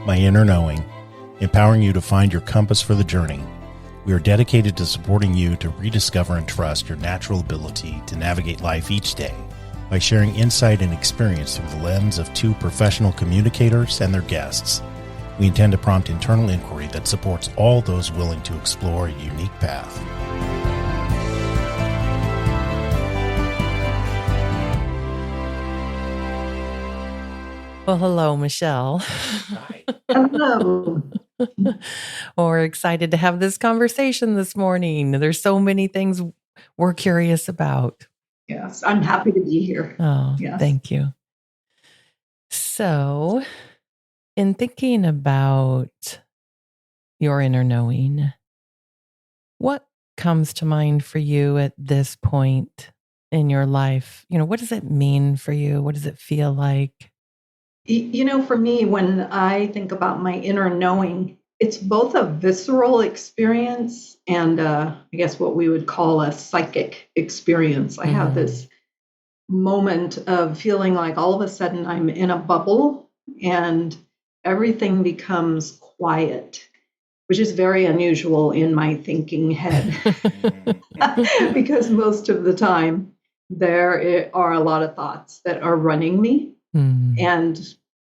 My Inner Knowing, empowering you to find your compass for the journey. We are dedicated to supporting you to rediscover and trust your natural ability to navigate life each day by sharing insight and experience through the lens of two professional communicators and their guests. We intend to prompt internal inquiry that supports all those willing to explore a unique path. Well, hello, Michele. Hi. Hello. We're excited to have this conversation this morning. There's so many things we're curious about. Yes, I'm happy to be here. Oh, Yes. Thank you. So, in thinking about your inner knowing, what comes to mind for you at this point in your life? What does it mean for you? What does it feel like? For me, when I think about my inner knowing, it's both a visceral experience and I guess what we would call a psychic experience. I have this moment of feeling like all of a sudden I'm in a bubble and everything becomes quiet, which is very unusual in my thinking head because most of the time there are a lot of thoughts that are running me. And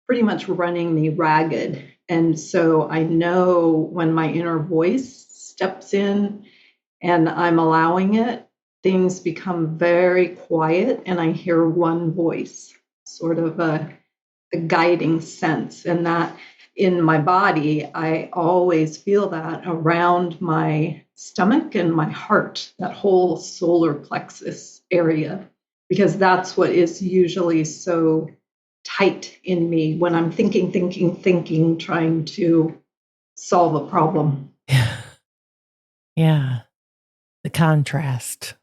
pretty much running me ragged. And so I know when my inner voice steps in and I'm allowing it, things become very quiet and I hear one voice, sort of a guiding sense. And that in my body, I always feel that around my stomach and my heart, that whole solar plexus area, because that's what is usually so tight in me when I'm thinking, trying to solve a problem. Yeah. The contrast.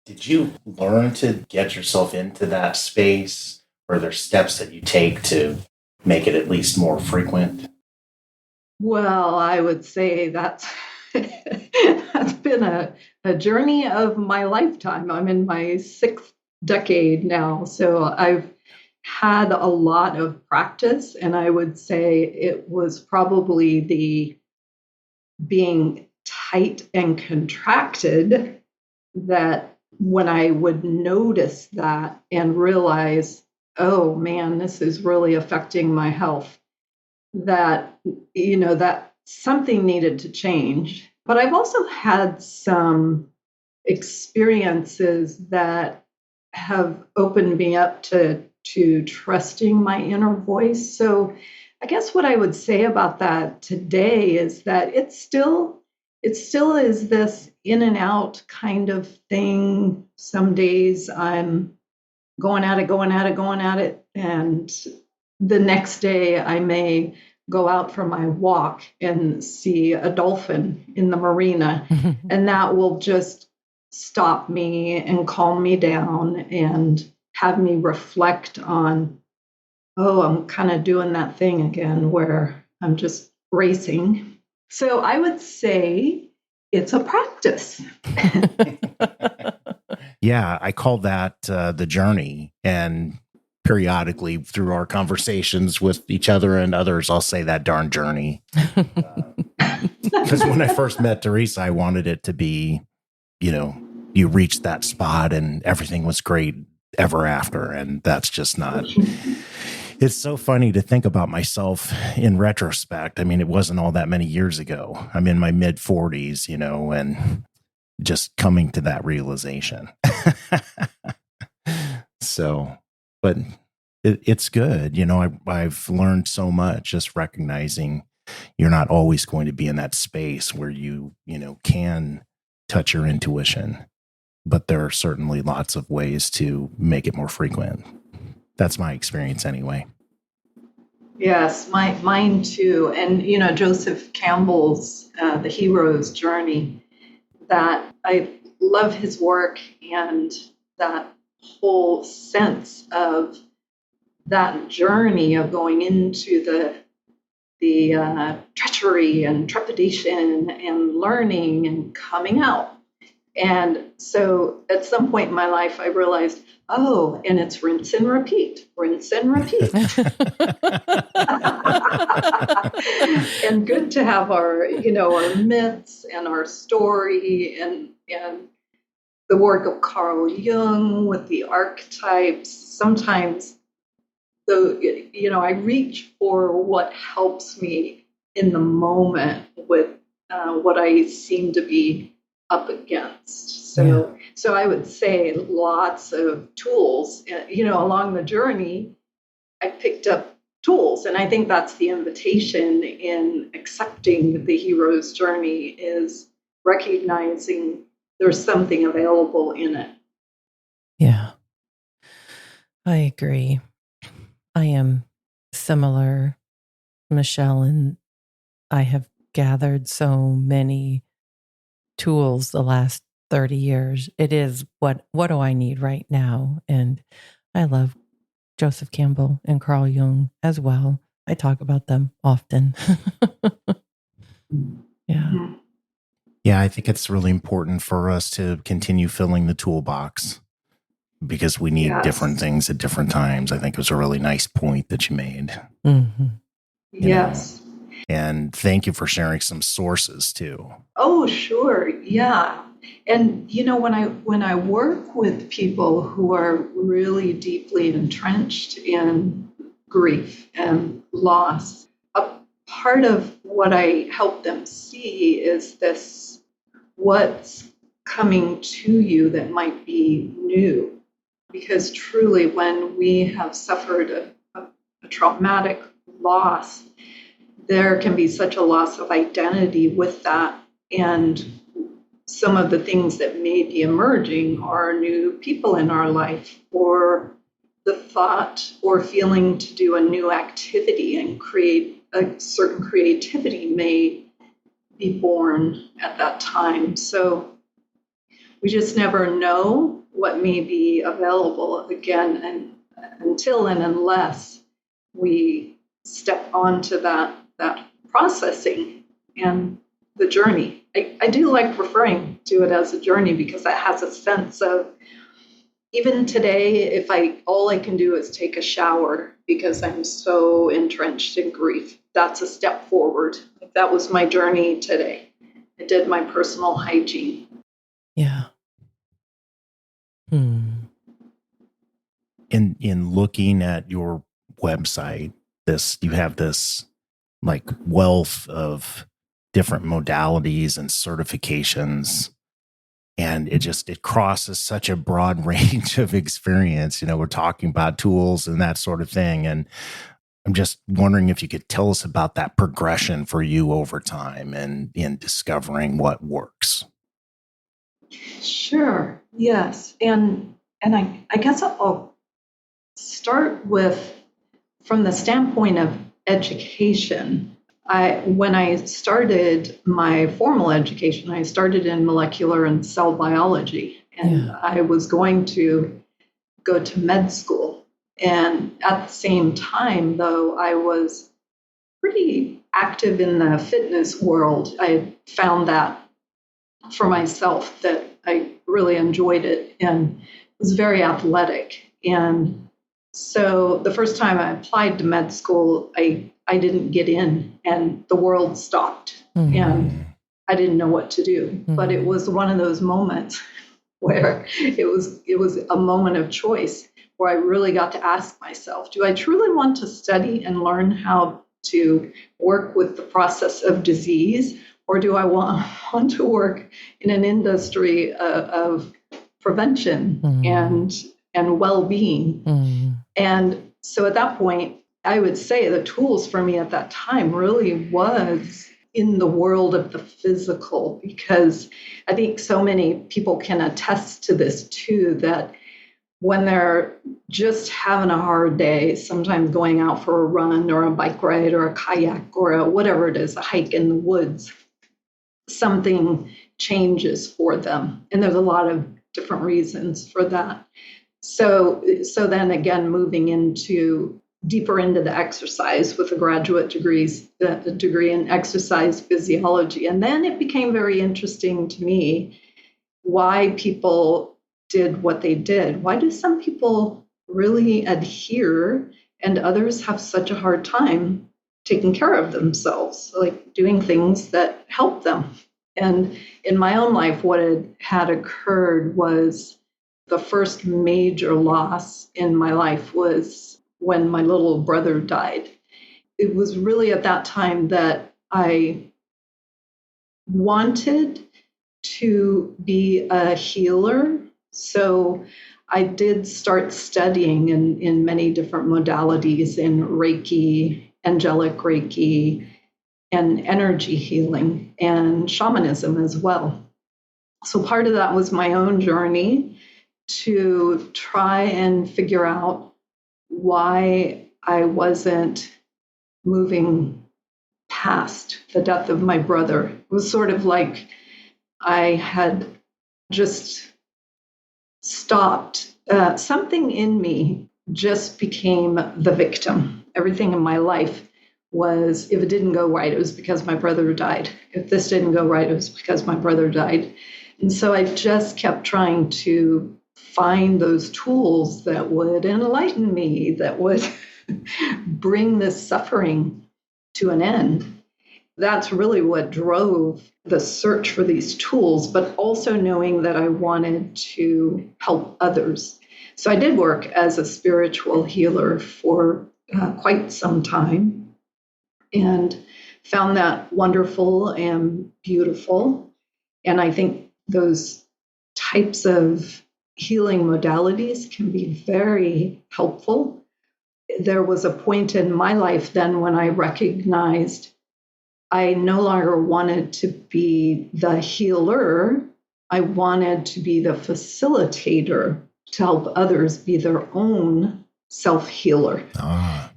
Did you learn to get yourself into that space? Or are there steps that you take to make it at least more frequent? Well, I would say that's been a journey of my lifetime. I'm in my 6th decade now. So I've had a lot of practice, and I would say it was probably the being tight and contracted that when I would notice that and realize, oh man, this is really affecting my health, that something needed to change. But I've also had some experiences that have opened me up to trusting my inner voice. So I guess what I would say about that today is that it still is this in and out kind of thing. Some days I'm going at it. And the next day I may go out for my walk and see a dolphin in the marina. And that will just stop me and calm me down and have me reflect on, I'm kind of doing that thing again where I'm just racing. So I would say it's a practice. Yeah, I call that the journey. And periodically through our conversations with each other and others, I'll say that darn journey. Because when I first met Teresa, I wanted it to be, you reached that spot and everything was great ever after. And that's just not. It's so funny to think about myself in retrospect. I mean, it wasn't all that many years ago. I'm in my mid 40s, and just coming to that realization. So, but it's good. I've learned so much just recognizing you're not always going to be in that space where you can touch your intuition, but there are certainly lots of ways to make it more frequent. That's my experience anyway. Yes, mine too. And, Joseph Campbell's The Hero's Journey, that I love his work and that whole sense of that journey of going into the treachery and trepidation and learning and coming out. And so at some point in my life, I realized, and it's rinse and repeat, rinse and repeat. And good to have our, our myths and our story and the work of Carl Jung with the archetypes. Sometimes I reach for what helps me in the moment with what I seem to be up against. So I would say lots of tools. Along the journey, I picked up tools, and I think that's the invitation in accepting the hero's journey is recognizing there's something available in it. Yeah, I agree. I am similar, Michelle, and I have gathered so many tools the last 30 years. It is what do I need right now? And I love Joseph Campbell and Carl Jung as well. I talk about them often. Yeah. Mm-hmm. Yeah, I think it's really important for us to continue filling the toolbox because we need different things at different times. I think it was a really nice point that you made. Mm-hmm. Yes. And thank you for sharing some sources too. Oh, sure. Yeah. And when I work with people who are really deeply entrenched in grief and loss, a part of what I help them see is this: what's coming to you that might be new. Because truly, when we have suffered a traumatic loss, there can be such a loss of identity with that. And some of the things that may be emerging are new people in our life, or the thought or feeling to do a new activity and create a certain creativity may be born at that time. So we just never know what may be available again, and until and unless we step onto that processing and the journey. I do like referring to it as a journey because it has a sense of, even today, if all I can do is take a shower because I'm so entrenched in grief, that's a step forward. That was my journey today. I did my personal hygiene. Yeah. In looking at your website, you have this like wealth of different modalities and certifications, and it crosses such a broad range of experience. We're talking about tools and that sort of thing, and I'm just wondering if you could tell us about that progression for you over time and in discovering what works. Sure. Yes. And I guess I'll start with, from the standpoint of education. When I started my formal education, I started in molecular and cell biology, and I was going to go to med school. And at the same time, though, I was pretty active in the fitness world. I had found that for myself, that I really enjoyed it and was very athletic. And so the first time I applied to med school, I didn't get in, and the world stopped, and I didn't know what to do. But it was one of those moments where it was a moment of choice, where I really got to ask myself, do I truly want to study and learn how to work with the process of disease, or do I want to work in an industry of prevention and well-being? And so at that point, I would say the tools for me at that time really was in the world of the physical, because I think so many people can attest to this too, that when they're just having a hard day, sometimes going out for a run or a bike ride or a kayak or whatever it is, a hike in the woods, something changes for them. And there's a lot of different reasons for that. So then again, moving deeper into the exercise with a graduate degree in exercise physiology. And then it became very interesting to me why people did what they did. Why do some people really adhere and others have such a hard time taking care of themselves, like doing things that help them. And in my own life, what had occurred was the first major loss in my life was when my little brother died. It was really at that time that I wanted to be a healer. So I did start studying in many different modalities in Reiki, angelic Reiki, and energy healing and shamanism as well. So part of that was my own journey to try and figure out why I wasn't moving past the death of my brother. It was sort of like I had just stopped. Something in me just became the victim. Everything in my life was, if it didn't go right, it was because my brother died. If this didn't go right, it was because my brother died. And so I just kept trying to find those tools that would enlighten me, that would bring this suffering to an end. That's really what drove the search for these tools, but also knowing that I wanted to help others. So I did work as a spiritual healer for quite some time and found that wonderful and beautiful. And I think those types of healing modalities can be very helpful. There was a point in my life then when I recognized I no longer wanted to be the healer. I wanted to be the facilitator to help others be their own self-healer.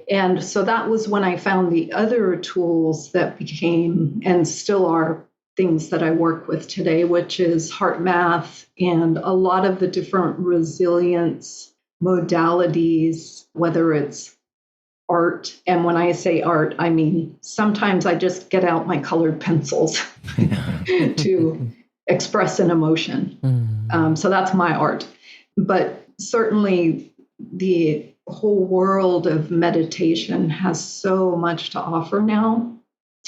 And so that was when I found the other tools that became and still are things that I work with today, which is heart math and a lot of the different resilience modalities, whether it's art. And when I say art, I mean, sometimes I just get out my colored pencils to express an emotion. So that's my art. But certainly the whole world of meditation has so much to offer now.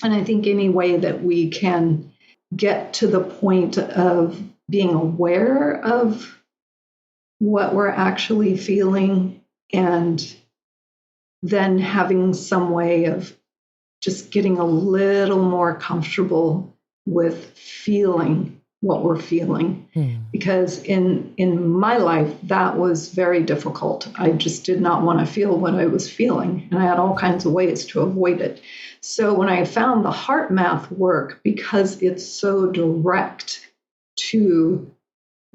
And I think any way that we can get to the point of being aware of what we're actually feeling and then having some way of just getting a little more comfortable with feeling what we're feeling. Because in my life, that was very difficult. I just did not want to feel what I was feeling. And I had all kinds of ways to avoid it. So when I found the heart math work, because it's so direct to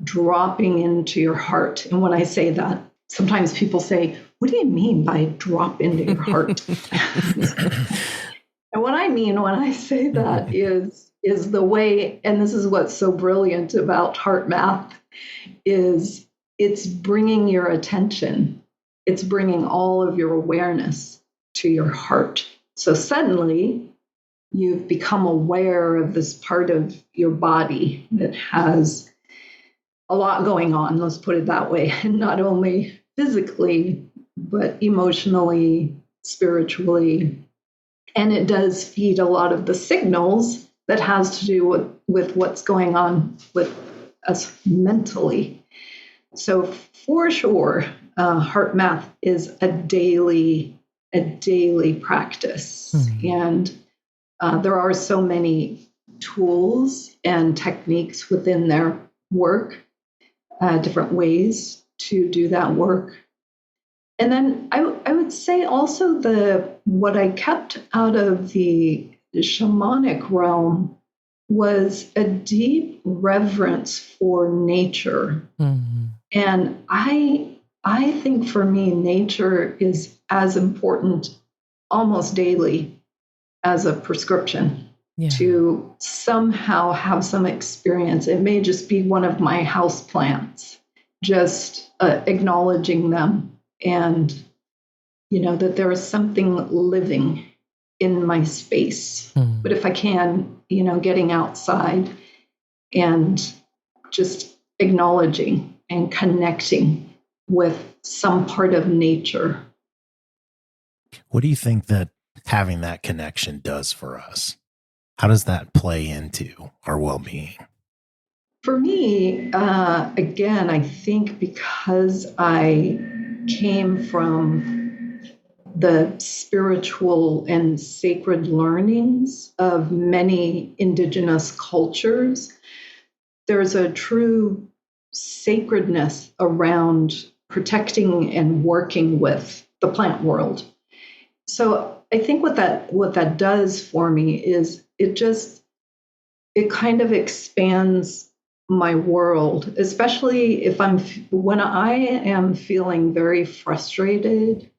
dropping into your heart. And when I say that, sometimes people say, what do you mean by drop into your heart? And what I mean when I say that is the way, and this is what's so brilliant about heart math, is it's bringing your attention. It's bringing all of your awareness to your heart. So suddenly you've become aware of this part of your body that has a lot going on, let's put it that way, and not only physically, but emotionally, spiritually. And it does feed a lot of the signals that has to do with what's going on with us mentally. So for sure, heart math is a daily practice. And there are so many tools and techniques within their work, different ways to do that work. And then I would say also what I kept out of the shamanic realm was a deep reverence for nature. And I think for me, nature is as important almost daily as a prescription to somehow have some experience. It may just be one of my house plants, just acknowledging them. And, that there is something living in my space. But if I can, getting outside and just acknowledging and connecting with some part of nature. What do you think that having that connection does for us. How does that play into our well-being? For me, again, I think because I came from the spiritual and sacred learnings of many indigenous cultures, there's a true sacredness around protecting and working with the plant world. So I think what that does for me is it kind of expands my world, especially when I am feeling very frustrated,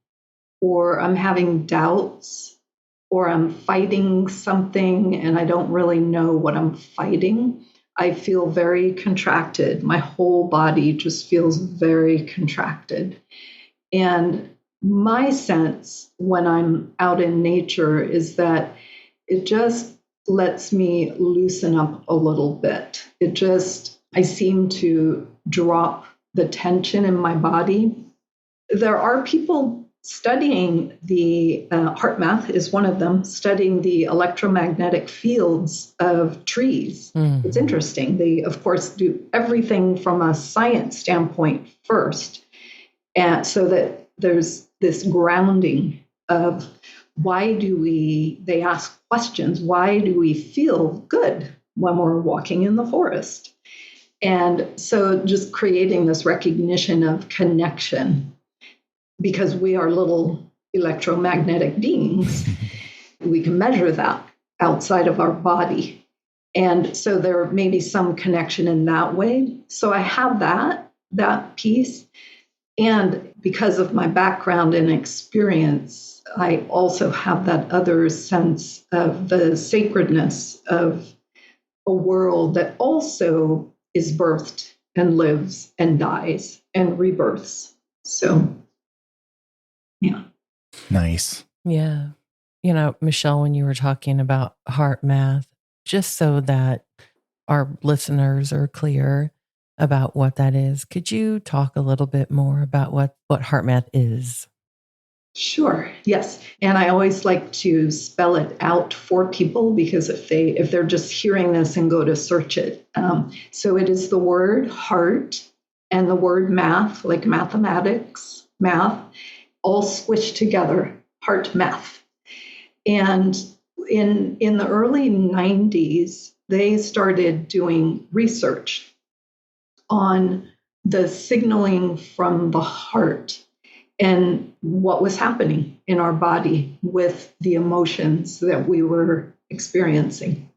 or I'm having doubts, or I'm fighting something and I don't really know what I'm fighting. I feel very contracted. My whole body just feels very contracted. And my sense when I'm out in nature is that it just lets me loosen up a little bit. I seem to drop the tension in my body. There are people studying the heart math is one of them, studying the electromagnetic fields of trees. Mm. It's interesting. They, of course, do everything from a science standpoint first. And so that there's this grounding of they ask questions. Why do we feel good when we're walking in the forest? And so just creating this recognition of connection, because we are little electromagnetic beings, we can measure that outside of our body. And so there may be some connection in that way. So I have that piece. And because of my background and experience, I also have that other sense of the sacredness of a world that also is birthed and lives and dies and rebirths. So, yeah. Nice. Yeah. You know, Michele, when you were talking about heart math, just so that our listeners are clear about what that is, could you talk a little bit more about what heart math is? Sure. Yes. And I always like to spell it out for people, because if they're just hearing this and go to search it. So it is the word heart and the word math, like mathematics, math, all squished together, heart math. And in the early 90s, they started doing research on the signaling from the heart and what was happening in our body with the emotions that we are experiencing.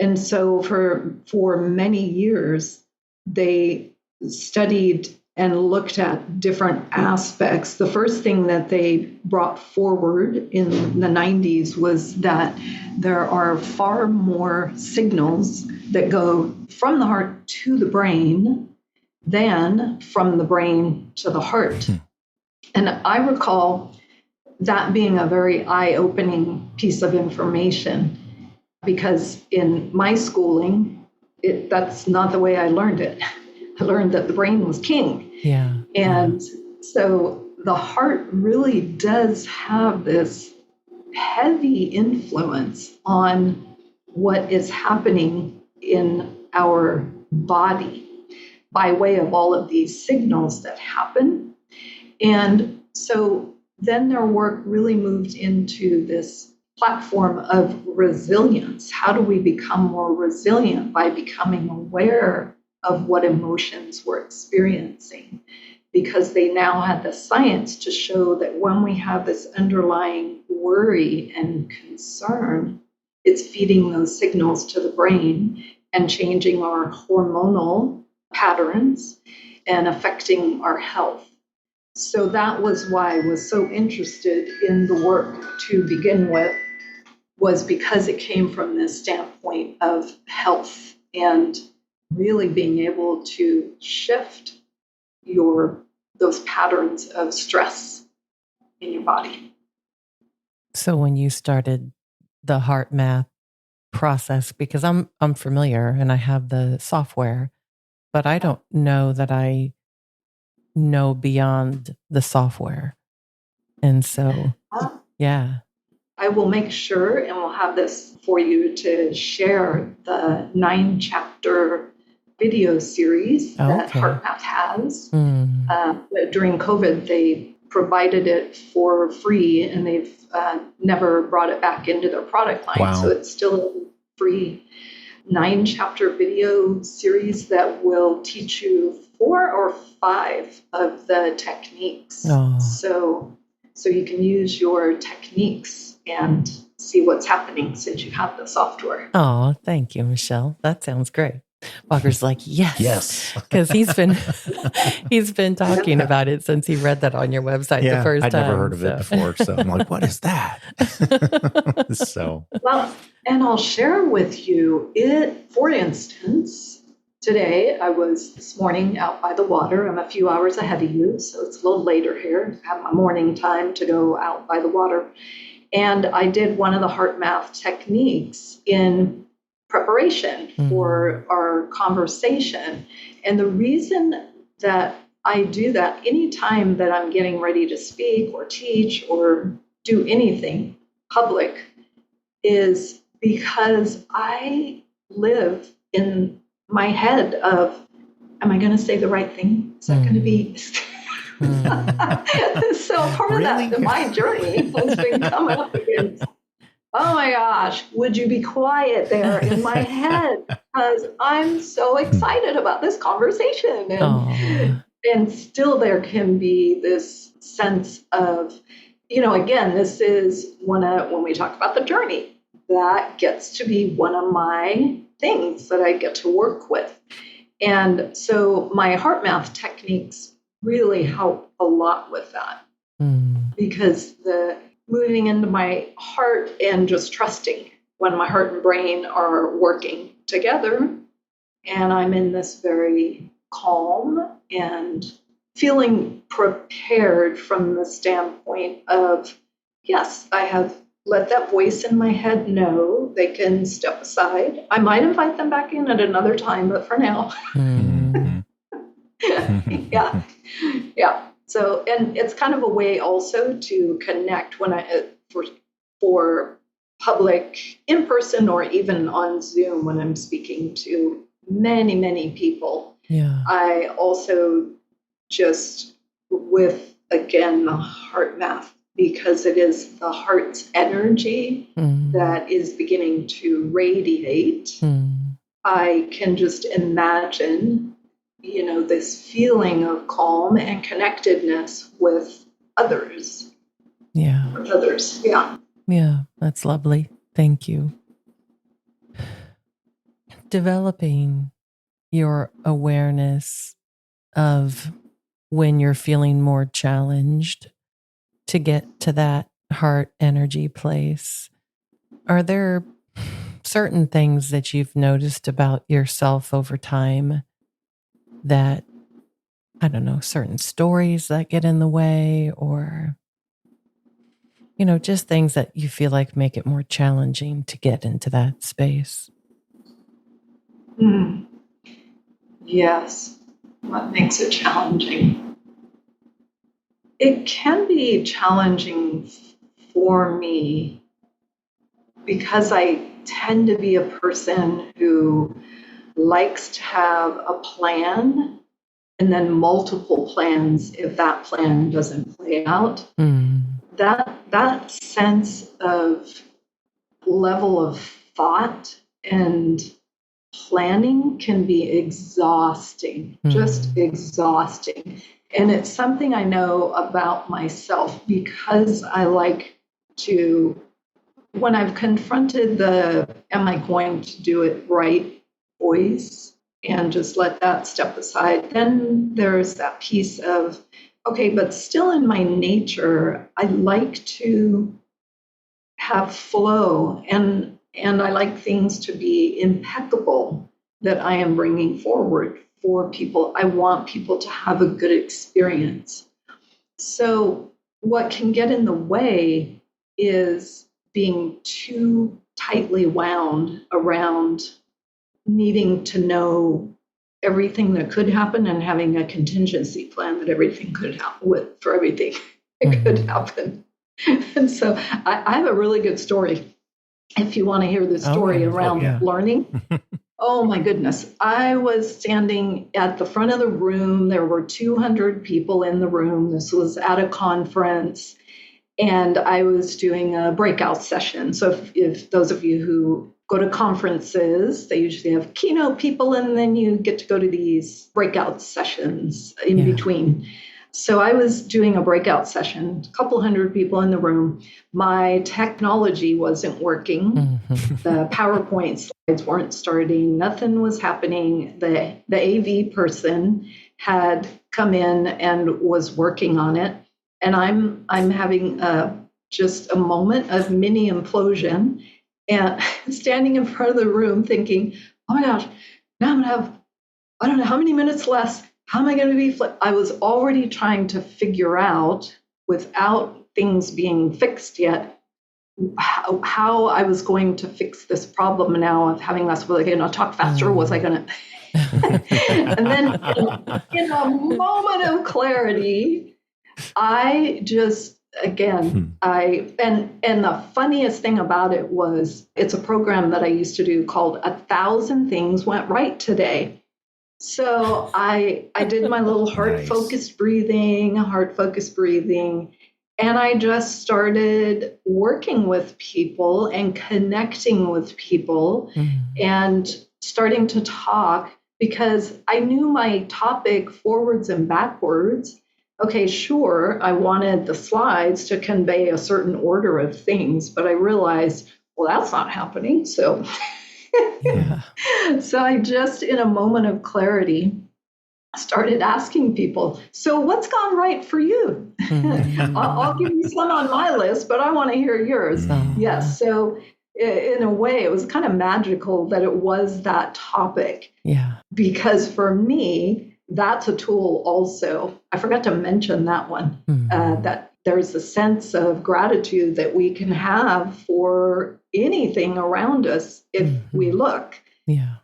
And so for many years, they studied and looked at different aspects. The first thing that they brought forward in the 90s was that there are far more signals that go from the heart to the brain than from the brain to the heart. And I recall that being a very eye-opening piece of information, because in my schooling, that's not the way I learned it. I learned that the brain was king. Yeah. And so the heart really does have this heavy influence on what is happening in our body by way of all of these signals that happen. And so then their work really moved into this platform of resilience. How do we become more resilient? By becoming aware of what emotions we're experiencing, because they now had the science to show that when we have this underlying worry and concern, it's feeding those signals to the brain and changing our hormonal patterns and affecting our health. So that was why I was so interested in the work to begin with, was because it came from this standpoint of health and really being able to shift those patterns of stress in your body. So when you started the heart math process, because I'm familiar and I have the software, but I don't know that I know beyond the software. And so Yeah. I will make sure, and we'll have this for you to share, the 9-chapter video series that Okay. HeartMath has. Mm. During COVID, they provided it for free, and they've never brought it back into their product line. Wow. So it's still a free 9-chapter video series that will teach you 4 or 5 of the techniques. Oh. So you can use your techniques and see what's happening since you have the software. Oh, thank you, Michele. That sounds great. Walker's like, yes, because he's been talking about it since he read that on your website the first I'd time. never heard of it before, so I'm like, what is that? So, well, and I'll share with you it. For instance, today this morning out by the water. I'm a few hours ahead of you, so it's a little later here. I have my morning time to go out by the water, and I did one of the HeartMath techniques in preparation for our conversation. And the reason that I do that anytime that I'm getting ready to speak or teach or do anything public is because I live in my head of, am I going to say the right thing? Is that going to be... So part of that, my journey has been coming up against, oh my gosh, would you be quiet there in my head? Because I'm so excited about this conversation. And still there can be this sense of, again, this is when we talk about the journey, that gets to be one of my things that I get to work with. And so my HeartMath techniques really help a lot with that, because the moving into my heart and just trusting when my heart and brain are working together, and I'm in this very calm and feeling prepared from the standpoint of, yes, I have let that voice in my head know they can step aside. I might invite them back in at another time, but for now. Yeah. So, and it's kind of a way also to connect when for public in person or even on Zoom when I'm speaking to many, many people. Yeah. I also just with, again, the HeartMath, because it is the heart's energy that is beginning to radiate. I can just imagine, this feeling of calm and connectedness with others. Yeah. With others. Yeah. Yeah. That's lovely. Thank you. Developing your awareness of when you're feeling more challenged to get to that heart energy place. Are there certain things that you've noticed about yourself over time that, I don't know, certain stories that get in the way, or, just things that you feel like make it more challenging to get into that space? Yes. What makes it challenging? It can be challenging for me because I tend to be a person who likes to have a plan and then multiple plans if that plan doesn't play out. That sense of level of thought and planning can be exhausting, just exhausting. And it's something I know about myself because I like to, when I've confronted the, am I going to do it right voice and just let that step aside, then there's that piece of, okay, but still in my nature, I like to have flow and I like things to be impeccable that I am bringing forward for people. I want people to have a good experience. So what can get in the way is being too tightly wound around needing to know everything that could happen and having a contingency plan that everything could happen with for everything that could happen. And so I have a really good story if you want to hear the story around learning. Oh my goodness. I was standing at the front of the room. There were 200 people in the room. This was at a conference, and I was doing a breakout session. So if those of you who go to conferences, they usually have keynote people, and then you get to go to these breakout sessions in between. So I was doing a breakout session, a couple hundred people in the room. My technology wasn't working. The PowerPoint slides weren't starting. Nothing was happening. The AV person had come in and was working on it. And I'm having just a moment of mini implosion and standing in front of the room thinking, oh my gosh, now I'm going to have, I don't know how many minutes less. How am I going to be? I was already trying to figure out, without things being fixed yet, how I was going to fix this problem now of having less. Was I going to talk faster? Was I going to? And then in a moment of clarity, I just, again, and the funniest thing about it was it's a program that I used to do called 1,000 Things Went Right Today. So I did my little heart-focused breathing, and I just started working with people and connecting with people and starting to talk, because I knew my topic forwards and backwards. Okay, sure, I wanted the slides to convey a certain order of things, but I realized, well, that's not happening. So So I just, in a moment of clarity, started asking people, so what's gone right for you? I'll give you some on my list, but I want to hear yours. Yes. So in a way, it was kind of magical that it was that topic. Yeah. Because for me, that's a tool also. I forgot to mention that one, that there's a sense of gratitude that we can have for anything around us if we look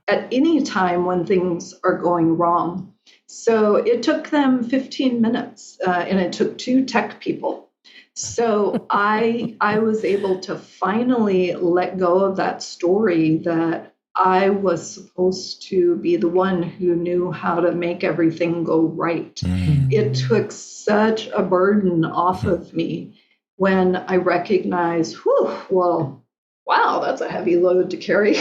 at any time when things are going wrong. So it took them 15 minutes and it took 2 tech people. So I was able to finally let go of that story that I was supposed to be the one who knew how to make everything go right. It took such a burden off of me when I recognized, wow, that's a heavy load to carry.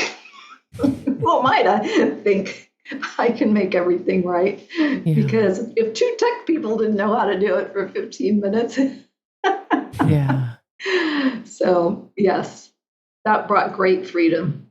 Well, might I think I can make everything right? Because if 2 tech people didn't know how to do it for 15 minutes. So, yes, that brought great freedom.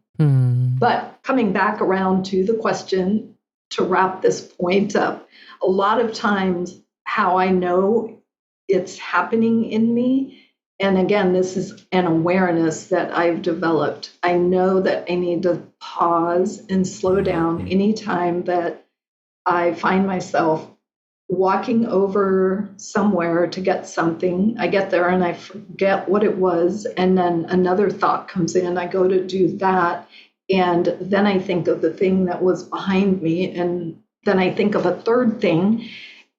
But coming back around to the question to wrap this point up, a lot of times how I know it's happening in me, and again, this is an awareness that I've developed. I know that I need to pause and slow down anytime that I find myself walking over somewhere to get something. I get there and I forget what it was, and then another thought comes in. I go to do that, and then I think of the thing that was behind me, and then I think of a third thing,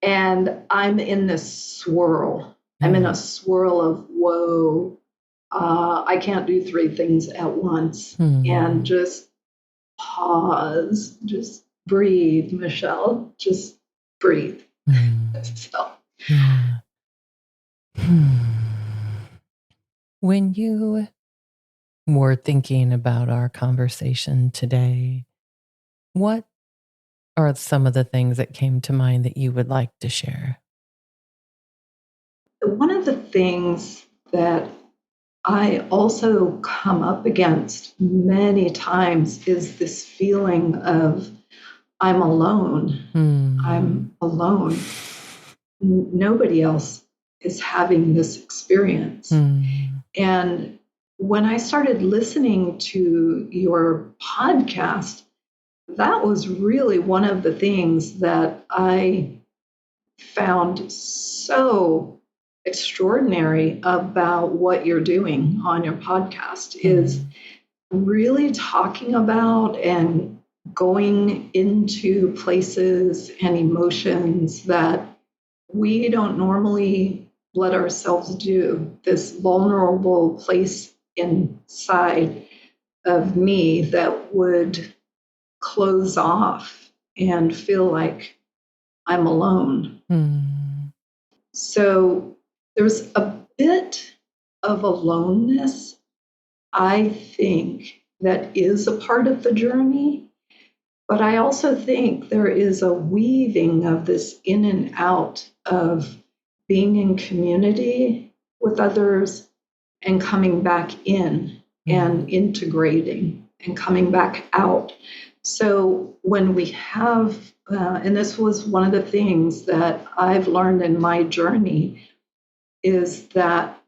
and I'm in this swirl. I'm in a swirl of, whoa, I can't do 3 things at once. And just pause, just breathe, Michele, just breathe. So. When you were thinking about our conversation today, what are some of the things that came to mind that you would like to share? One of the things that I also come up against many times is this feeling of I'm alone. I'm alone. Nobody else is having this experience. And when I started listening to your podcast, that was really one of the things that I found so extraordinary about what you're doing on your podcast is really talking about and going into places and emotions that we don't normally let ourselves do, this vulnerable place inside of me that would close off and feel like I'm alone. So there's a bit of aloneness, I think, that is a part of the journey. But I also think there is a weaving of this in and out of being in community with others and coming back in and integrating and coming back out. So when we have, and this was one of the things that I've learned in my journey, is that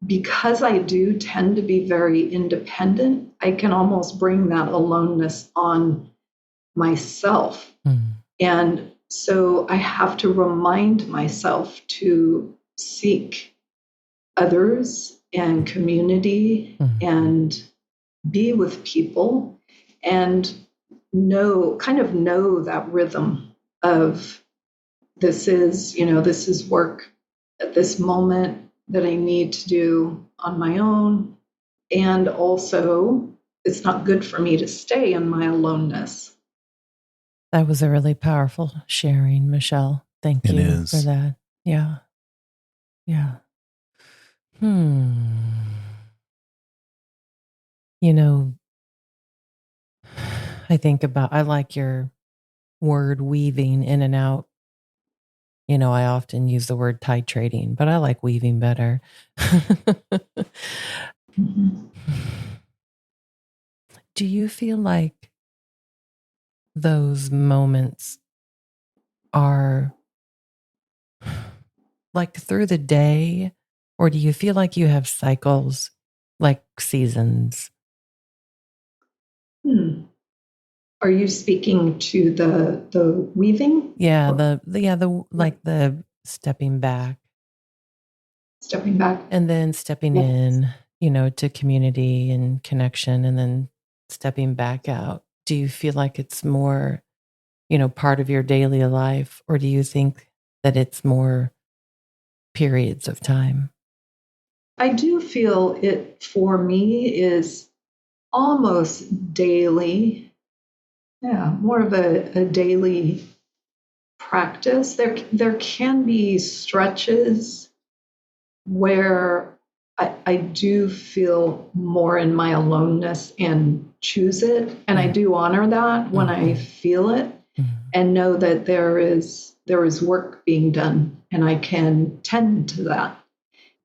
because I do tend to be very independent, I can almost bring that aloneness on myself. And so I have to remind myself to seek others and community and be with people and know that rhythm of this is work at this moment that I need to do on my own. And also, it's not good for me to stay in my aloneness. That was a really powerful sharing, Michele. Thank you for that. Yeah. Yeah. You know, I like your word weaving in and out. You know, I often use the word titrating, but I like weaving better. Do you feel like those moments are like through the day, or do you feel like you have cycles, like seasons? Are you speaking to the weaving? Yeah, the stepping back. Stepping back. And then stepping in, to community and connection, and then stepping back out. Do you feel like it's more, part of your daily life, or do you think that it's more periods of time? I do feel it for me is almost daily. Yeah, more of a daily practice. There can be stretches where I do feel more in my aloneness and choose it. And I do honor that when I feel it and know that there is work being done and I can tend to that.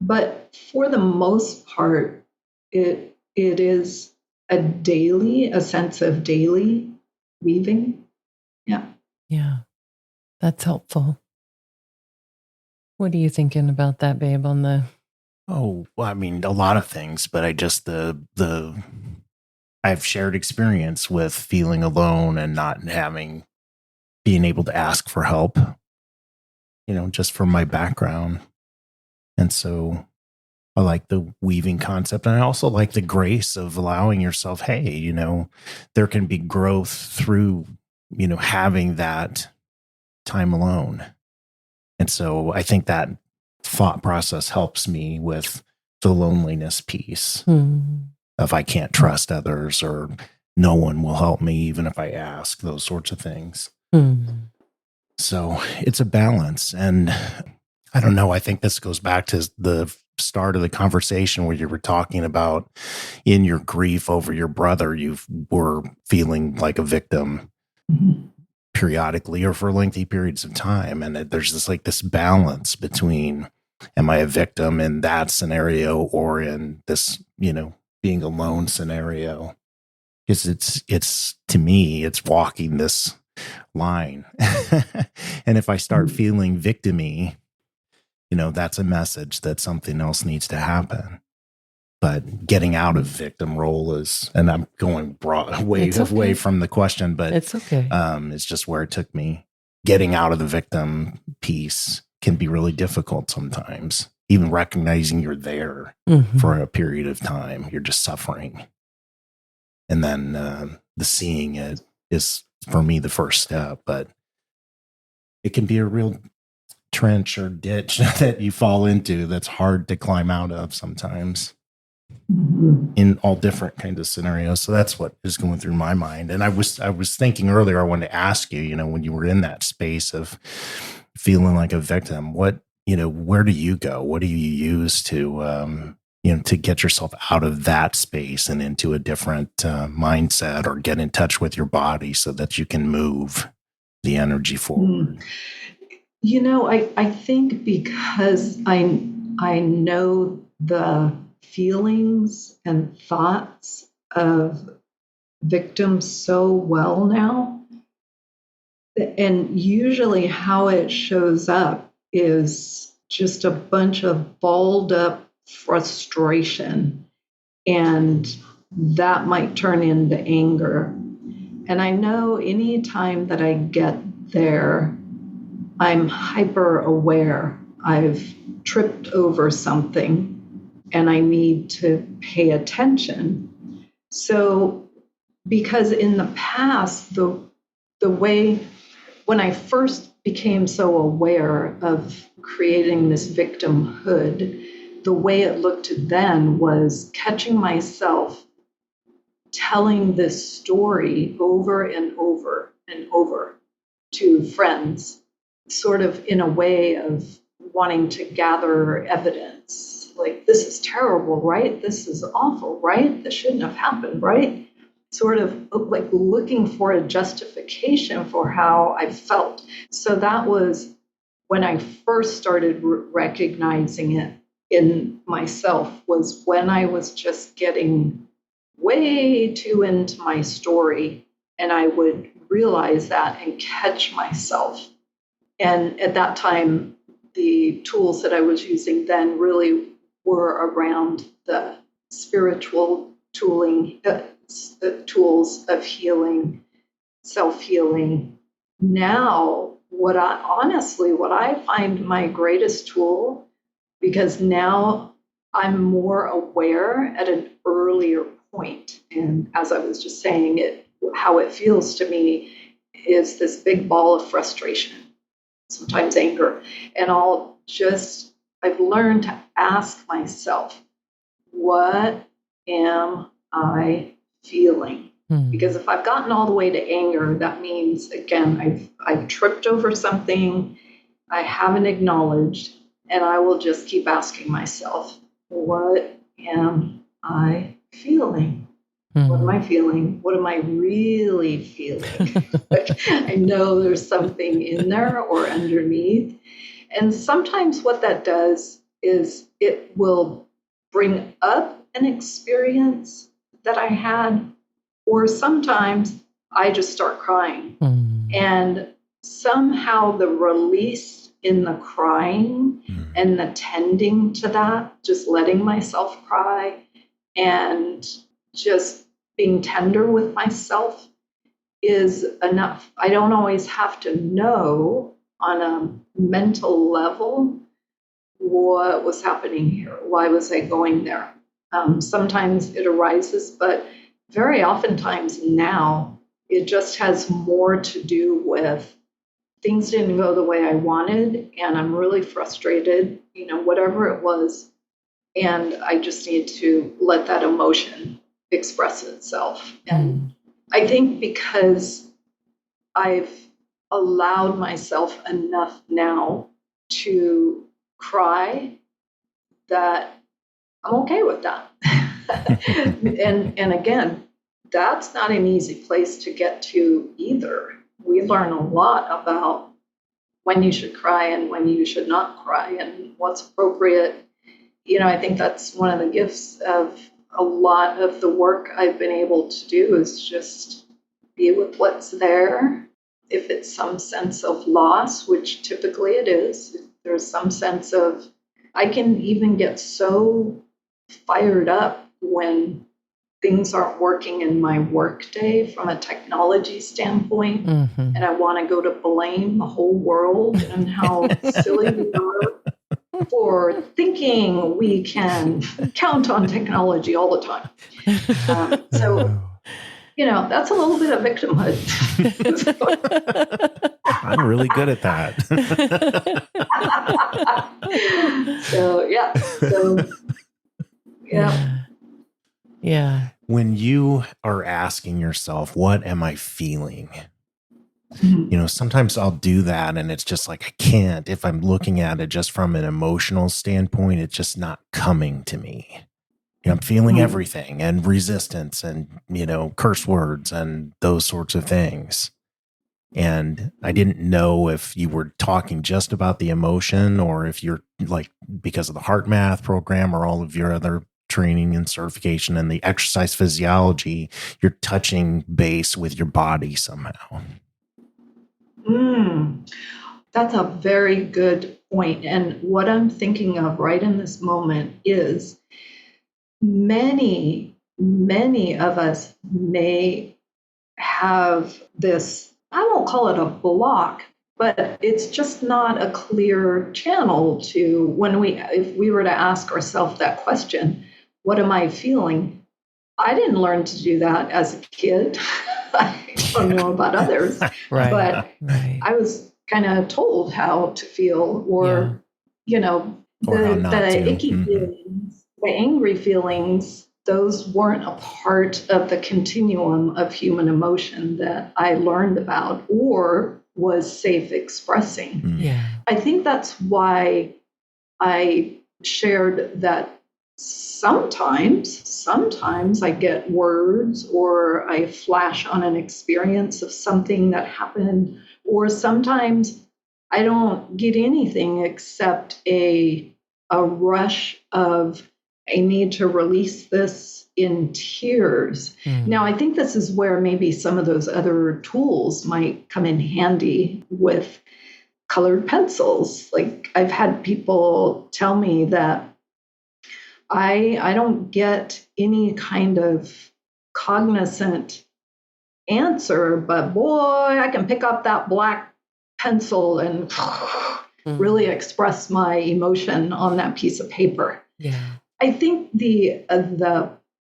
But for the most part, it is a sense of daily weaving. Yeah. Yeah. That's helpful. What are you thinking about that, babe, on the... Oh, well, I mean, a lot of things, but I just, I've shared experience with feeling alone and not being able to ask for help, just from my background. And so I like the weaving concept. And I also like the grace of allowing yourself, hey, there can be growth through, having that time alone. And so I think that thought process helps me with the loneliness piece of I can't trust others or no one will help me even if I ask, those sorts of things. So it's a balance. And I don't know, I think this goes back to the start of the conversation where you were talking about in your grief over your brother, you were feeling like a victim periodically or for lengthy periods of time. And there's this balance between, am I a victim in that scenario or in this, being alone scenario? Because it's to me, it's walking this line. And if I start feeling victim-y, that's a message that something else needs to happen. But getting out of victim role is, and I'm going away from the question, but it's okay. It's just where it took me. Getting out of the victim piece can be really difficult sometimes. Even recognizing you're there for a period of time, you're just suffering. And then the seeing it is, for me, the first step. But it can be a real trench or ditch that you fall into that's hard to climb out of sometimes in all different kinds of scenarios. So that's what is going through my mind. And I was thinking earlier, I wanted to ask you, when you were in that space of feeling like a victim, where do you go? What do you use to, to get yourself out of that space and into a different mindset, or get in touch with your body so that you can move the energy forward? I think because I know the feelings and thoughts of victims so well now, and usually how it shows up is just a bunch of balled up frustration, and that might turn into anger. And I know anytime that I get there, I'm hyper aware. I've tripped over something and I need to pay attention. So, because in the past, the way, when I first became so aware of creating this victimhood, the way it looked then was catching myself telling this story over and over and over to friends, sort of in a way of wanting to gather evidence. Like, this is terrible, right? This is awful, right? This shouldn't have happened, right? Sort of like looking for a justification for how I felt. So that was when I first started recognizing it in myself, was when I was just getting way too into my story, and I would realize that and catch myself. And at that time, the tools that I was using then really were around the spiritual tooling, the tools of healing, self-healing. Now, what I find my greatest tool, because now I'm more aware at an earlier point. And as I was just saying, how it feels to me is this big ball of frustration, sometimes anger. And I've learned to ask myself, what am I feeling? Because if I've gotten all the way to anger, that means, again, I've tripped over something I haven't acknowledged, and I will just keep asking myself, what am I feeling? What am I feeling? What am I really feeling? I know there's something in there or underneath. And sometimes what that does is it will bring up an experience that I had, or sometimes I just start crying. And somehow the release in the crying and the tending to that, just letting myself cry and just being tender with myself, is enough. I don't always have to know on a mental level what was happening here. Why was I going there? Sometimes it arises, but very oftentimes now it just has more to do with things didn't go the way I wanted, and I'm really frustrated, whatever it was. And I just need to let that emotion express itself. And I think because I've allowed myself enough now to cry that I'm okay with that. and again, that's not an easy place to get to either. We learn a lot about when you should cry and when you should not cry and what's appropriate. I think that's one of the gifts of a lot of the work I've been able to do, is just be with what's there. If it's some sense of loss, which typically it is, there's some sense of, I can even get so fired up when things aren't working in my workday from a technology standpoint, and I want to go to blame the whole world and how silly we are for thinking we can count on technology all the time. So That's a little bit of victimhood. I'm really good at that. So, yeah. Yeah. When you are asking yourself, what am I feeling? Sometimes I'll do that and it's just like, I can't, if I'm looking at it just from an emotional standpoint, it's just not coming to me. I'm feeling everything and resistance and, curse words and those sorts of things. And I didn't know if you were talking just about the emotion or if you're like, because of the heart math program or all of your other training and certification and the exercise physiology, you're touching base with your body somehow. That's a very good point. And what I'm thinking of right in this moment is many of us may have this, I won't call it a block, but it's just not a clear channel to if we were to ask ourselves that question, what am I feeling? I didn't learn to do that as a kid. I don't know about others, but I was kind of told how to feel, or, the icky feelings, the angry feelings, those weren't a part of the continuum of human emotion that I learned about or was safe expressing. Yeah. I think that's why I shared that sometimes I get words or I flash on an experience of something that happened, or sometimes I don't get anything except a rush of, I need to release this in tears. Now, I think this is where maybe some of those other tools might come in handy with colored pencils. Like, I've had people tell me that I don't get any kind of cognizant answer, but boy, I can pick up that black pencil and really express my emotion on that piece of paper. Yeah. I think the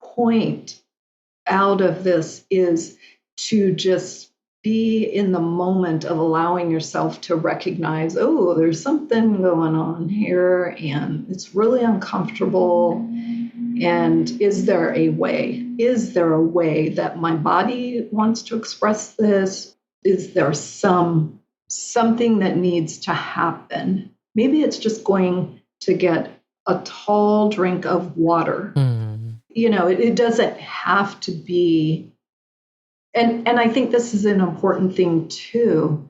point out of this is to just be in the moment of allowing yourself to recognize, oh, there's something going on here and it's really uncomfortable. And is there a way? Is there a way that my body wants to express this? Is there something that needs to happen? Maybe it's just going to get a tall drink of water. It doesn't have to be. And I think this is an important thing too.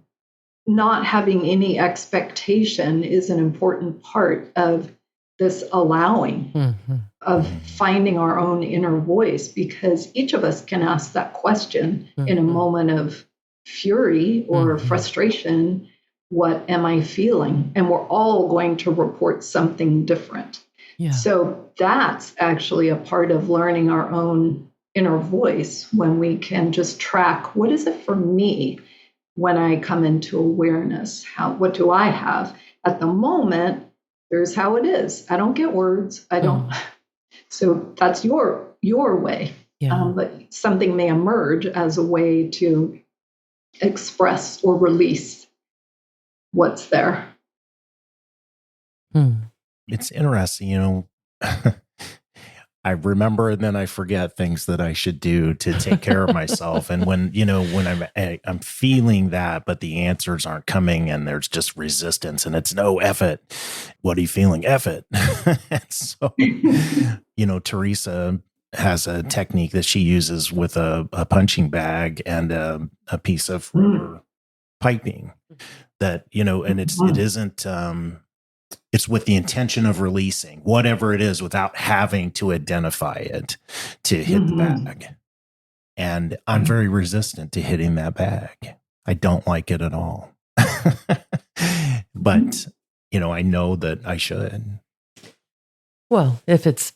Not having any expectation is an important part of this allowing, of finding our own inner voice, because each of us can ask that question in a moment of fury or frustration. What am I feeling? And we're all going to report something different. Yeah. So that's actually a part of learning our own inner voice, when we can just track, what is it for me when I come into awareness? What do I have? At the moment, here's how it is. I don't get words. I don't. So that's your way. Yeah. But something may emerge as a way to express or release what's there. It's interesting, I remember and then I forget things that I should do to take care of myself. And when I'm feeling that, but the answers aren't coming and there's just resistance and it's no, F it. What are you feeling? F it. And so, Teresa has a technique that she uses with a punching bag and a piece of rubber piping that, and it isn't, it's with the intention of releasing whatever it is without having to identify it to hit the bag. And I'm very resistant to hitting that bag. I don't like it at all. But, I know that I should. Well, if it's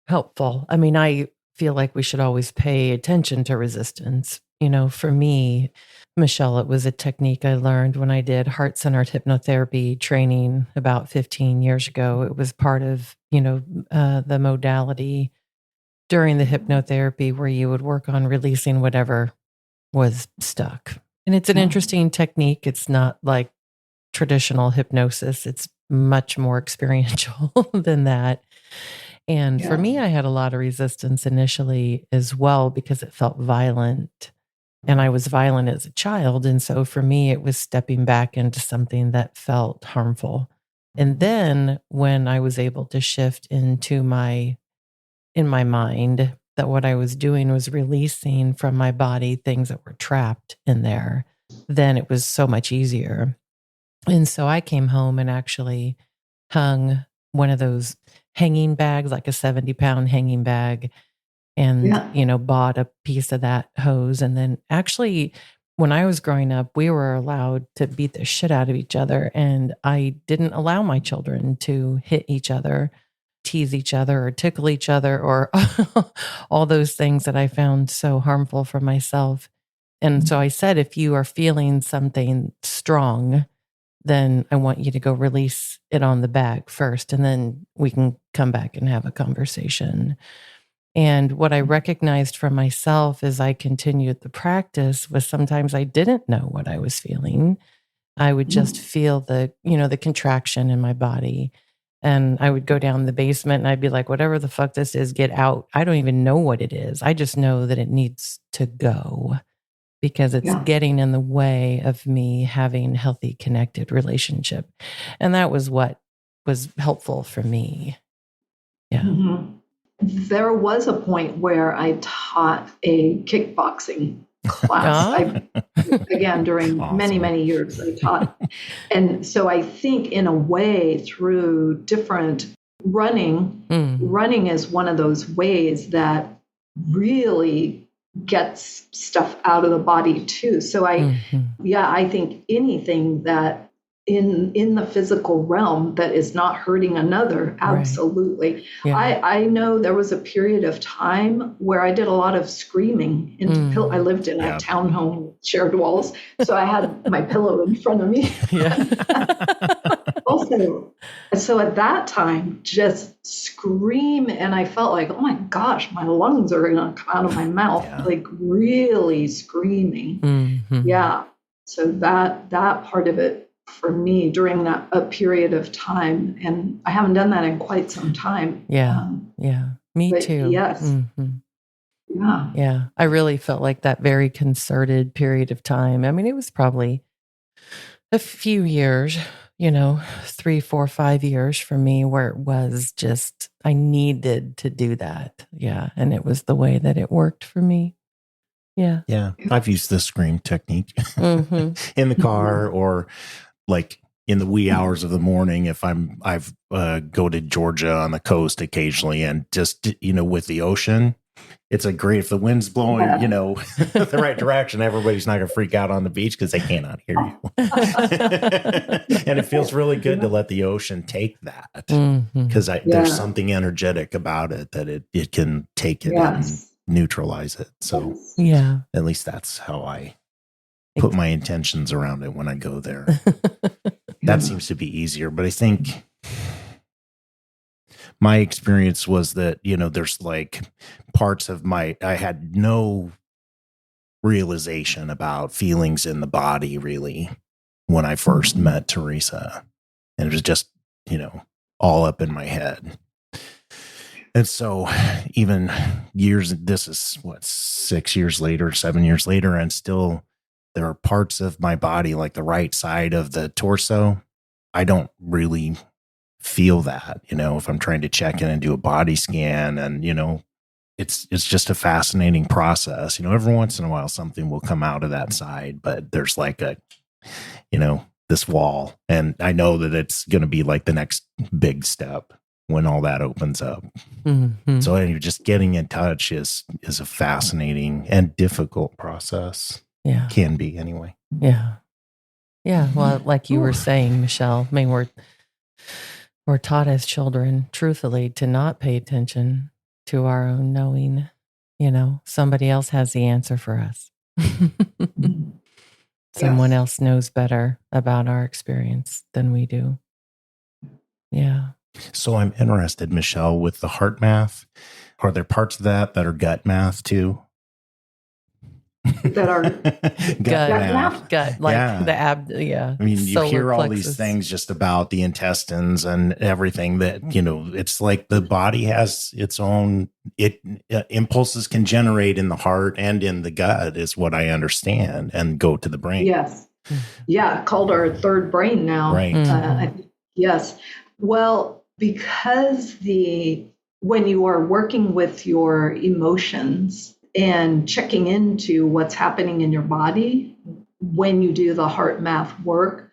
helpful. I mean, I feel like we should always pay attention to resistance. For me, Michele, it was a technique I learned when I did heart-centered hypnotherapy training about 15 years ago. It was part of, the modality during the hypnotherapy where you would work on releasing whatever was stuck. And it's an interesting technique. It's not like traditional hypnosis. It's much more experiential than that. And for me, I had a lot of resistance initially as well because it felt violent. And I was violent as a child. And so for me, it was stepping back into something that felt harmful. And then when I was able to shift into in my mind that what I was doing was releasing from my body things that were trapped in there, then it was so much easier. And so I came home and actually hung one of those hanging bags, like a 70-pound hanging bag, and, bought a piece of that hose. And then actually, when I was growing up, we were allowed to beat the shit out of each other. And I didn't allow my children to hit each other, tease each other, or tickle each other, or all those things that I found so harmful for myself. And so I said, if you are feeling something strong, then I want you to go release it on the bag first, and then we can come back and have a conversation. And what I recognized for myself as I continued the practice was sometimes I didn't know what I was feeling. I would just feel the contraction in my body. And I would go down the basement and I'd be like, whatever the fuck this is, get out. I don't even know what it is. I just know that it needs to go because it's getting in the way of me having a healthy, connected relationship. And that was what was helpful for me. Yeah. Mm-hmm. There was a point where I taught a kickboxing class. Again, during many, many years, I taught. And so I think in a way through different running is one of those ways that really gets stuff out of the body too. So I think anything that in the physical realm that is not hurting another, absolutely. Right. Yeah. I know there was a period of time where I did a lot of screaming into I lived in a townhome with shared walls, so I had my pillow in front of me. Also, so at that time, just scream, and I felt like, oh my gosh, my lungs are going to come out of my mouth, like really screaming. Mm-hmm. Yeah. So that part of it for me during a period of time, and I haven't done that in quite some time. Me too. Yes. Mm-hmm. Yeah. I really felt like that very concerted period of time. I mean, it was probably a few years, 3, 4, 5 years for me where it was just, I needed to do that. Yeah. And it was the way that it worked for me. Yeah. Yeah. I've used the scream technique in the car or like in the wee hours of the morning, if I've go to Georgia on the coast occasionally, and just, with the ocean, it's if the wind's blowing, the right direction, everybody's not going to freak out on the beach because they cannot hear you. And it feels really good to let the ocean take that because there's something energetic about it that it can take it and neutralize it. So at least that's how I put my intentions around it when I go there. That seems to be easier. But I think my experience was that, there's like parts of I had no realization about feelings in the body really when I first met Teresa. And it was just, all up in my head. And so even this is 6 years later, 7 years later, and still there are parts of my body, like the right side of the torso, I don't really feel that, if I'm trying to check in and do a body scan. And, it's just a fascinating process. Every once in a while, something will come out of that side, but there's like this wall. And I know that it's going to be like the next big step when all that opens up. Mm-hmm. So anyway, just getting in touch is a fascinating and difficult process. Yeah. Can be anyway. Yeah. Yeah. Well, like you were saying, Michele, I mean, we're taught as children, truthfully, to not pay attention to our own knowing. Somebody else has the answer for us. Someone else knows better about our experience than we do. Yeah. So I'm interested, Michele, with the heart math. Are there parts of that are gut math too? That are gut math? gut, like the ab. Yeah. I mean, you solar hear all plexus. these things just about the intestines and everything that, it's like the body has its own, impulses can generate in the heart and in the gut is what I understand and go to the brain. Yes. Yeah. Called our third brain now. Right. Yes. Well, because when you are working with your emotions and checking into what's happening in your body, when you do the heart math work,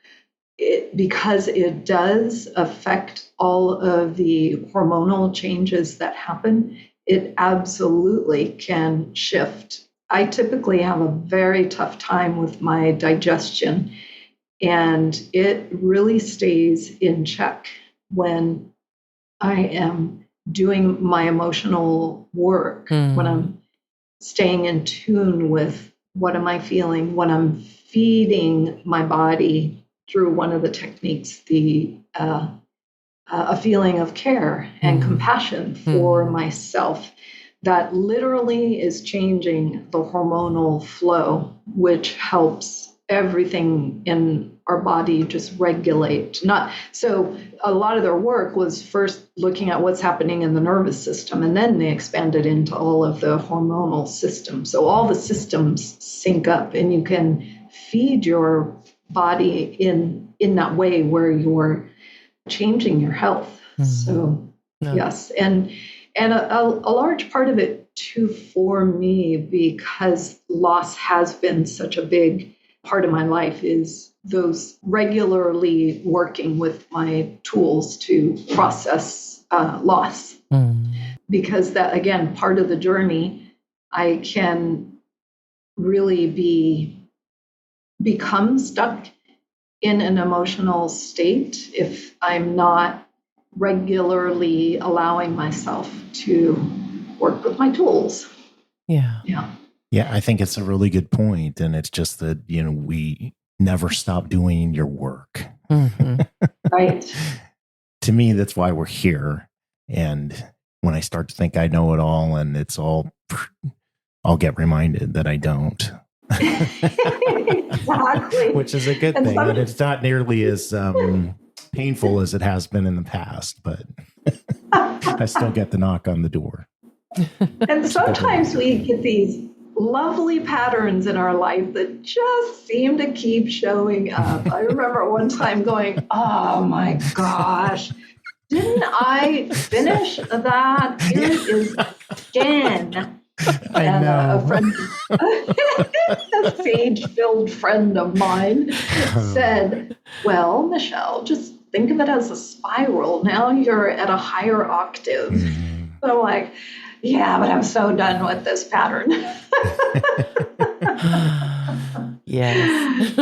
because it does affect all of the hormonal changes that happen, it absolutely can shift. I typically have a very tough time with my digestion, and it really stays in check when I am doing my emotional work, when I'm staying in tune with what am I feeling, when I'm feeding my body through one of the techniques, a feeling of care and compassion for myself. That literally is changing the hormonal flow, which helps everything in our body just regulate. So a lot of their work was first looking at what's happening in the nervous system, and then they expanded into all of the hormonal systems. So all the systems sync up, and you can feed your body in that way where you're changing your health. So yes, and a large part of it too for me, because loss has been such a big part of my life, is those regularly working with my tools to process loss. Because that, again, part of the journey, I can really become stuck in an emotional state if I'm not regularly allowing myself to work with my tools. Yeah. Yeah, I think it's a really good point. And it's just that, we never stop doing your work. Right. To me, that's why we're here. And when I start to think I know it all and it's all, I'll get reminded that I don't. Exactly. Which is a good thing. And it's not nearly as painful as it has been in the past, but I still get the knock on the door. And sometimes we get these lovely patterns in our life that just seem to keep showing up. I remember one time going, oh my gosh, didn't I finish that? Here it is again. And a friend, a sage-filled friend of mine said, well, Michele, just think of it as a spiral. Now you're at a higher octave. So I'm like, yeah, but I'm so done with this pattern. Yes.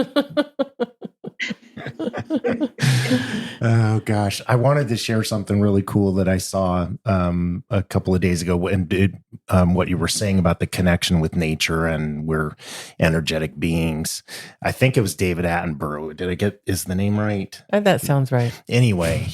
Oh gosh, I wanted to share something really cool that I saw a couple of days ago, and what you were saying about the connection with nature and we're energetic beings. I think it was David Attenborough. Is the name right? That sounds right. Anyway,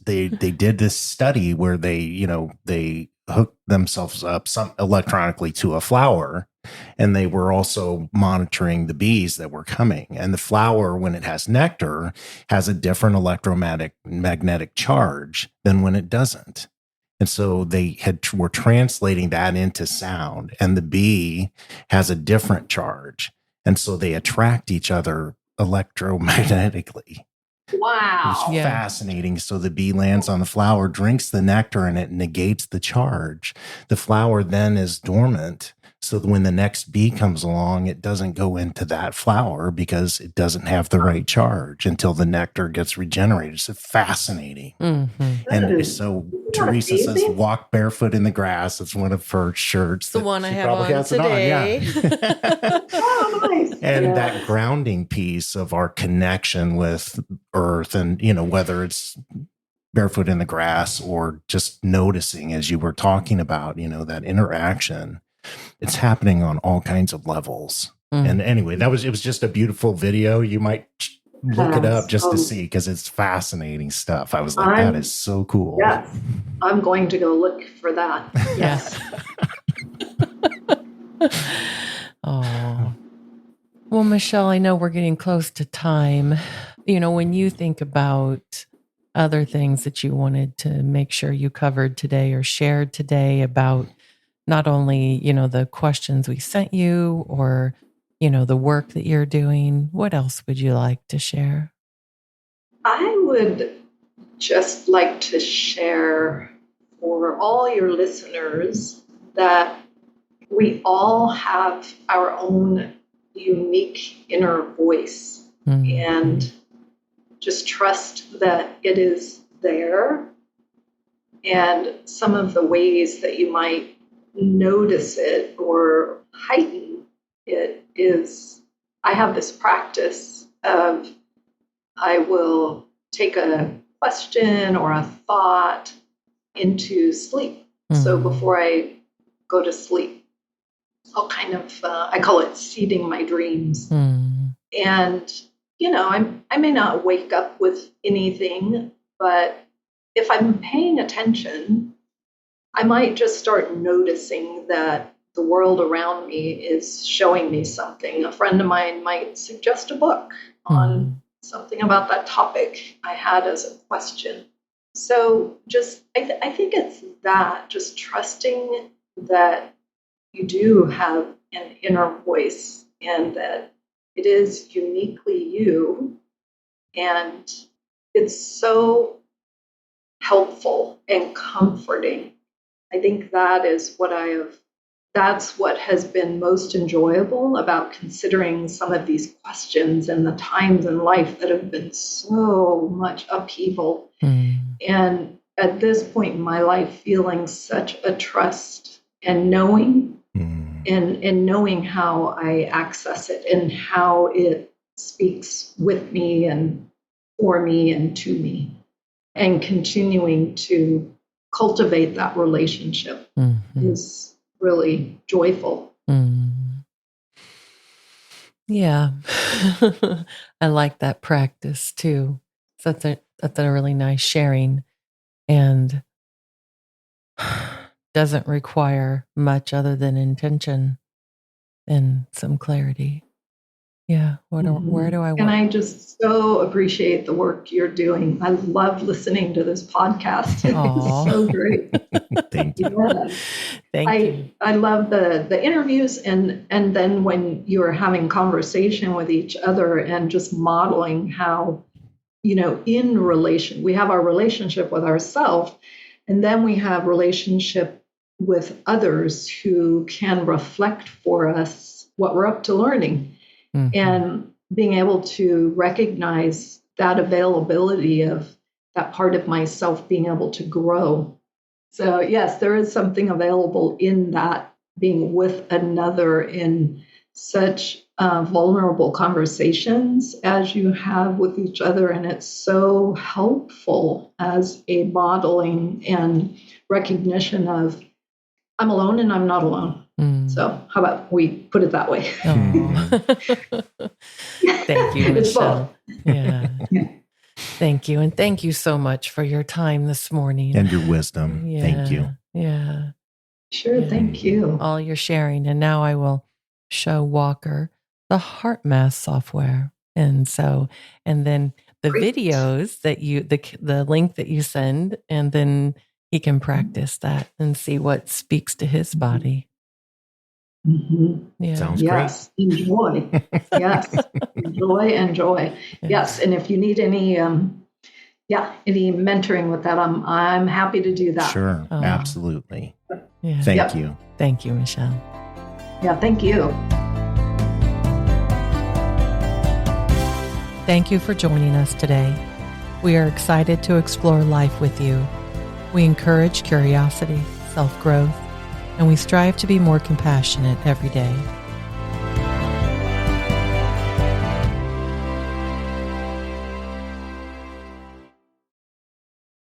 they did this study where they hooked themselves up electronically to a flower. And they were also monitoring the bees that were coming. And the flower, when it has nectar, has a different electromagnetic charge than when it doesn't. And so they were translating that into sound. And the bee has a different charge. And so they attract each other electromagnetically. Wow. It's fascinating. So the bee lands on the flower, drinks the nectar, and it negates the charge. The flower then is dormant. So when the next bee comes along, it doesn't go into that flower because it doesn't have the right charge until the nectar gets regenerated. It's fascinating. And so Teresa says, walk barefoot in the grass. It's one of her shirts. The one I have on today. Oh, nice. And that grounding piece of our connection with earth and, whether it's barefoot in the grass or just noticing, as you were talking about, that interaction. It's happening on all kinds of levels. And anyway, it was just a beautiful video. You might look it up just to Yes. see, because it's fascinating stuff. I was like, that is so cool. Yes, I'm going to go look for that. Yes. Oh. Well, Michele, I know we're getting close to time. When you think about other things that you wanted to make sure you covered today or shared today about not only, the questions we sent you or, the work that you're doing, what else would you like to share? I would just like to share for all your listeners that we all have our own unique inner voice, and just trust that it is there. And some of the ways that you might notice it or heighten it is, I have this practice of, I will take a question or a thought into sleep. So before I go to sleep, I'll kind of, I call it seeding my dreams. And, I may not wake up with anything, but if I'm paying attention, I might just start noticing that the world around me is showing me something. A friend of mine might suggest a book on something about that topic I had as a question. So just, I think it's that, just trusting that you do have an inner voice and that it is uniquely you. And it's so helpful and comforting. I think that is that's what has been most enjoyable about considering some of these questions and the times in life that have been so much upheaval. And at this point in my life, feeling such a trust and knowing and knowing how I access it and how it speaks with me and for me and to me, and continuing to cultivate that relationship is really joyful. Yeah. I like that practice too. So that's a really nice sharing, and doesn't require much other than intention and some clarity. Yeah. Where do I And I just so appreciate the work you're doing. I love listening to this podcast. It's so great. Thank you. Yeah. Thank you. I love the interviews and then when you're having conversation with each other and just modeling how, in relation, we have our relationship with ourselves, and then we have relationship with others who can reflect for us what we're up to learning. And being able to recognize that availability of that part of myself being able to grow. So yes, there is something available in that, being with another in such vulnerable conversations as you have with each other. And it's so helpful as a modeling and recognition of, I'm alone and I'm not alone. So how about we put it that way? Thank you, It's Michele. both. Yeah. Thank you. And thank you so much for your time this morning. And your wisdom. Yeah. Thank you. Yeah. Sure. Yeah. Thank you. All your sharing. And now I will show Walker the heart math software. And then the Great. videos that the link that you send, and then he can practice that and see what speaks to his body. Yeah. Sounds Yes. Enjoy. Yes. Enjoy. Yes. And if you need any mentoring with that, I'm happy to do that. Sure. Absolutely. Yeah. Thank you. Thank you, Michele. Yeah. Thank you. Thank you for joining us today. We are excited to explore life with you. We encourage curiosity, self-growth, and we strive to be more compassionate every day.